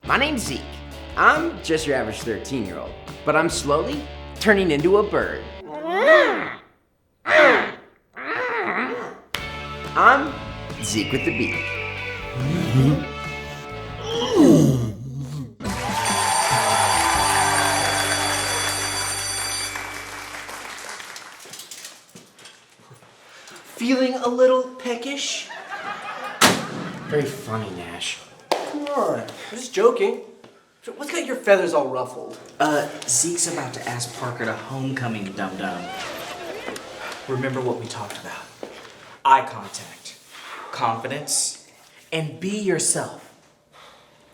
My name's Zeke. I'm just your average 13-year-old, but I'm slowly turning into a bird. I'm Zeke with the Beak. Feeling a little peckish? Very funny, Nash. Come on, I'm just joking. What's got your feathers all ruffled? Zeke's about to ask Parker to homecoming, dum-dum. Remember what we talked about. Eye contact, confidence, and be yourself.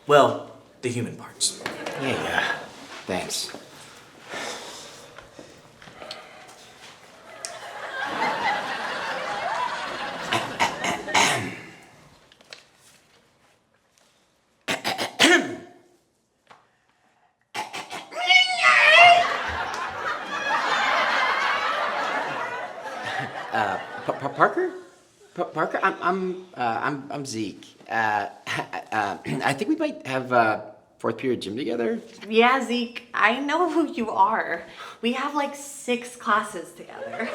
Well, the human parts. Yeah. Thanks. Parker? Parker? I'm Zeke. I think we might have fourth period gym together. Yeah, Zeke, I know who you are. We have like 6 classes together.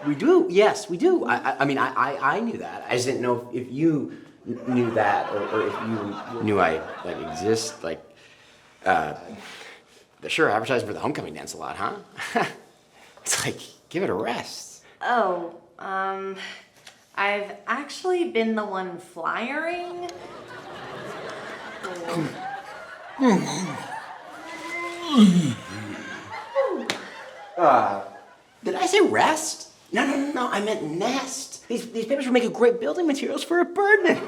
We do. Yes, we do. I mean, I knew that. I just didn't know if you knew that or if you knew I like exist. Like, they're sure advertising for the homecoming dance a lot, huh? It's like, give it a rest. Oh, I've actually been the one flyering. Did I say rest? No, I meant nest. These papers would make a great building materials for a bird nest.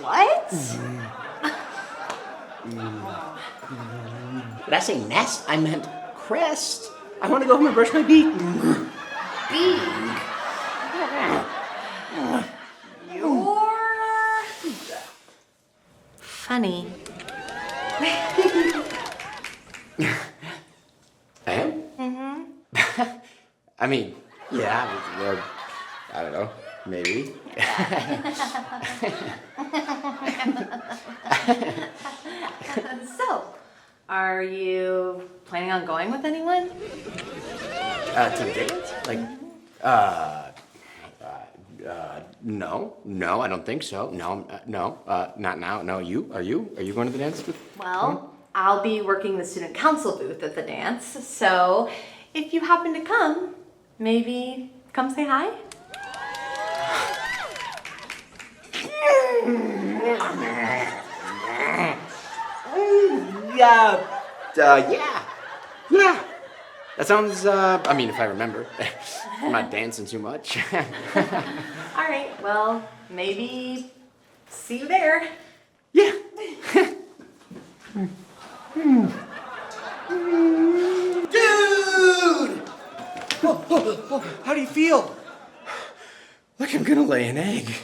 What? Did I say nest? I meant crest. I want to go home and brush my beak. Beak? You're funny. I am? Mm-hmm. I mean, yeah, I don't know, maybe. So, are you planning on going with anyone? To the dance? Like, no, I don't think so. No, not now. No, you? Are you going to the dance with? Well, I'll be working the student council booth at the dance, so if you happen to come, maybe come say hi? Yeah. That sounds, I mean, if I remember. I'm not dancing too much. All right, well, maybe see you there. Yeah. Dude! Whoa, how do you feel? Like I'm gonna lay an egg.